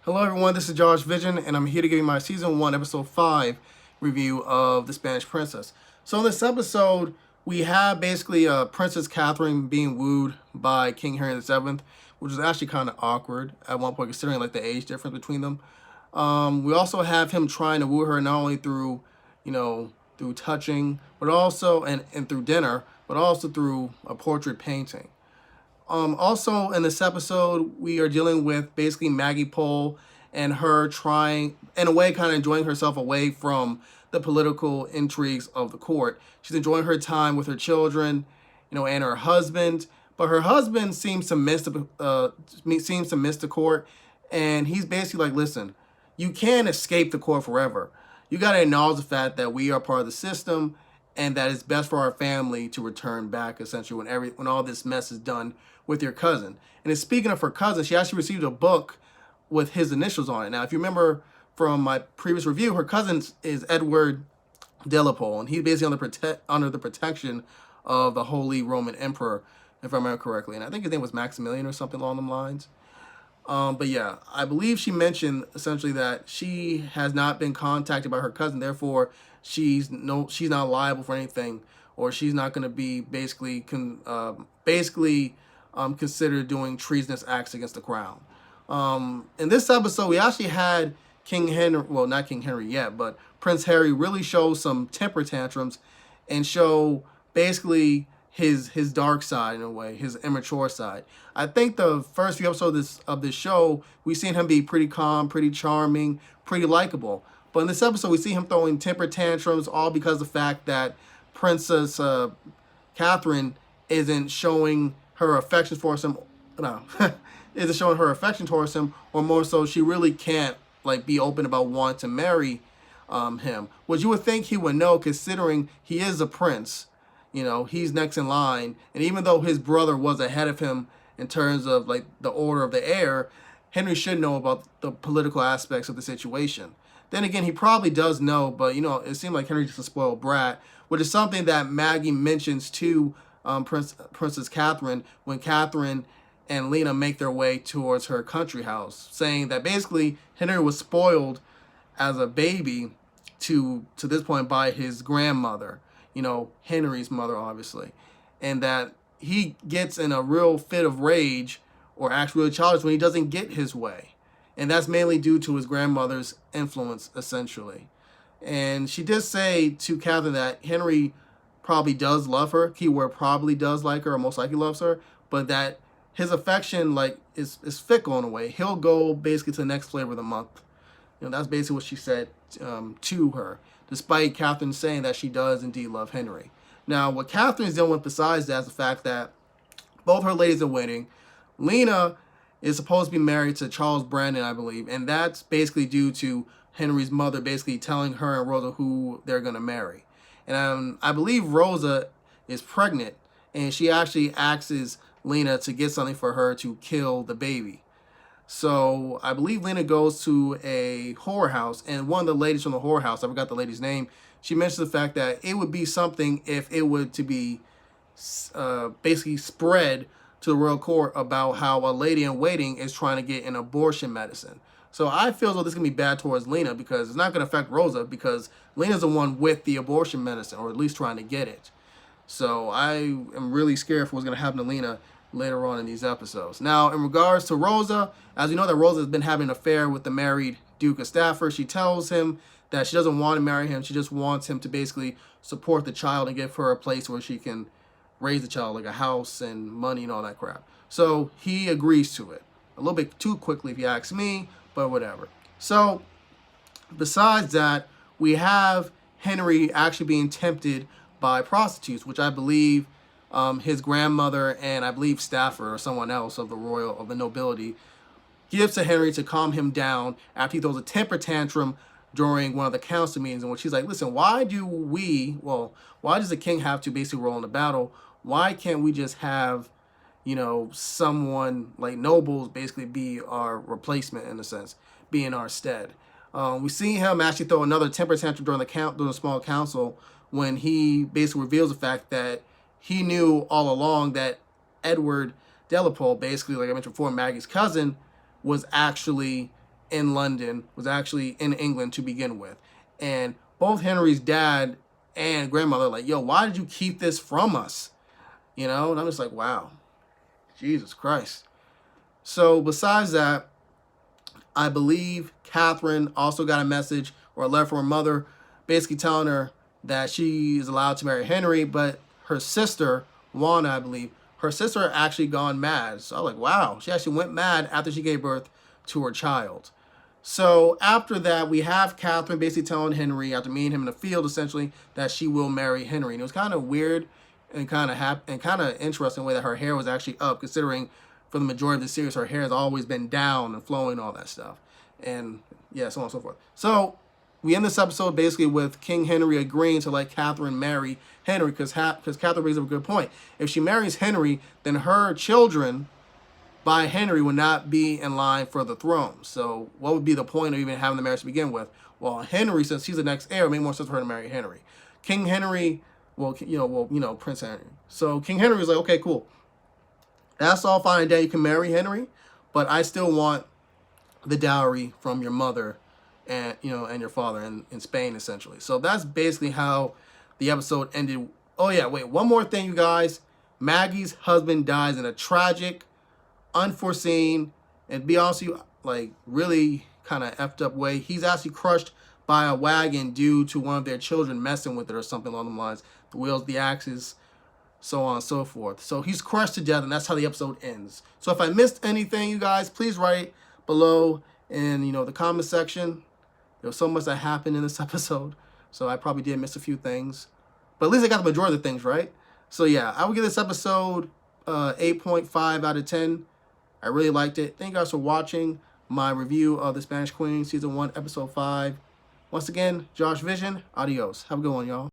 Hello everyone, this is Josh Vision, and I'm here to give you my Season 1, Episode 5 review of The Spanish Princess. So in this episode, we have basically Princess Catherine being wooed by King Henry VII, which is actually kind of awkward at one point, considering like the age difference between them. We also have him trying to woo her not only through, through touching, but also, and through dinner, but also through a portrait painting. Also, in this episode, we are dealing with basically Maggie Pohl and her trying, in a way, kind of enjoying herself away from the political intrigues of the court. She's enjoying her time with her children, and her husband. But her husband seems to miss the court, and he's basically like, "Listen, you can't escape the court forever. You got to acknowledge the fact that we are part of the system, and that it's best for our family to return back, essentially, when all this mess is done with your cousin." And speaking of her cousin, she actually received a book with his initials on it. Now, if you remember from my previous review, her cousin is Edward de la Pole, and he's basically under the protection of the Holy Roman Emperor, if I remember correctly. And I think his name was Maximilian or something along them lines. But yeah, I believe she mentioned essentially that she has not been contacted by her cousin, therefore she's not liable for anything, or she's not going to be considered doing treasonous acts against the crown. In this episode, we actually had King Henry, well, not King Henry yet, but Prince Harry really show some temper tantrums and show basically his dark side in a way, his immature side. I think the first few episodes of this show, we've seen him be pretty calm, pretty charming, pretty likable. But in this episode, we see him throwing temper tantrums, all because of the fact that Princess Catherine isn't showing her affection towards him. No, isn't showing her affection towards him, or more so, she really can't like be open about wanting to marry him. Which you would think he would know, considering he is a prince. He's next in line, and even though his brother was ahead of him in terms of like the order of the heir, Henry should know about the political aspects of the situation. Then again, he probably does know, but it seemed like Henry's just a spoiled brat, which is something that Maggie mentions to Princess Catherine when Catherine and Lena make their way towards her country house, saying that basically Henry was spoiled as a baby to this point by his grandmother, Henry's mother, obviously, and that he gets in a real fit of rage or acts really childish when he doesn't get his way. And that's mainly due to his grandmother's influence, essentially. And she did say to Catherine that Henry probably does love her, keyword probably does like her, or most likely loves her, but that his affection is fickle in a way. He'll go basically to the next flavor of the month. That's basically what she said to her, despite Catherine saying that she does indeed love Henry. Now, what Catherine's dealing with besides that is the fact that both her ladies are waiting. Lena is supposed to be married to Charles Brandon, I believe, and that's basically due to Henry's mother basically telling her and Rosa who they're going to marry. And I believe Rosa is pregnant, and she actually asks Lena to get something for her to kill the baby. So I believe Lena goes to a whorehouse, and one of the ladies from the whorehouse, I forgot the lady's name, she mentioned the fact that it would be something if it were to be basically spread to the royal court about how a lady in waiting is trying to get an abortion medicine. So I feel as though this is going to be bad towards Lena, because it's not going to affect Rosa, because Lena's the one with the abortion medicine, or at least trying to get it. So I am really scared for what's going to happen to Lena later on in these episodes. Now, in regards to Rosa, as you know that Rosa has been having an affair with the married Duke of Stafford. She tells him that she doesn't want to marry him. She just wants him to basically support the child and give her a place where she can raise the child, like a house and money and all that crap. So he agrees to it. A little bit too quickly if you ask me, but whatever. So besides that, we have Henry actually being tempted by prostitutes, which I believe his grandmother and I believe Stafford or someone else of the nobility gives to Henry to calm him down after he throws a temper tantrum during one of the council meetings, in which he's like, "Listen, why does the king have to basically roll in the battle? Why can't we just have, someone like nobles basically be our replacement, in a sense, be in our stead?" We see him actually throw another temper tantrum during the small council, when he basically reveals the fact that he knew all along that Edward de la Pole, basically, like I mentioned before, Maggie's cousin, was actually in London was actually in England to begin with. And both Henry's dad and grandmother like, yo, why did you keep this from us? You know, and I'm just like, wow, Jesus Christ. So besides that, I believe Catherine also got a message or a letter from her mother basically telling her that she is allowed to marry Henry, but her sister, Juana, I believe, her sister actually gone mad. So I was like, wow, she actually went mad after she gave birth to her child. So after that, we have Catherine basically telling Henry, after meeting him in the field, essentially, that she will marry Henry. And it was kind of weird and kind of interesting way that her hair was actually up, considering for the majority of the series, her hair has always been down and flowing, all that stuff. And yeah, so on and so forth. So we end this episode basically with King Henry agreeing to let Catherine marry Henry, because Catherine brings up a good point. If she marries Henry, then her children by Henry would not be in line for the throne. So what would be the point of even having the marriage to begin with? Well, Henry, since he's the next heir, it made more sense for her to marry Henry. King Henry, Prince Henry. So King Henry was like, okay, cool. That's all fine and dandy. You can marry Henry, but I still want the dowry from your mother and your father in Spain, essentially. So that's basically how the episode ended. Oh yeah, wait, one more thing, you guys. Maggie's husband dies in a tragic, unforeseen, and to be honest with you, like really kind of effed up way. He's actually crushed by a wagon due to one of their children messing with it or something along the lines. The wheels, the axes, so on and so forth. So he's crushed to death, and that's how the episode ends. So if I missed anything, you guys, please write below in the comment section. There was so much that happened in this episode, so I probably did miss a few things. But at least I got the majority of the things right. So yeah, I would give this episode 8.5 out of 10. I really liked it. Thank you guys for watching my review of The Spanish Queen, Season 1, Episode 5. Once again, Josh Vision, adios. Have a good one, y'all.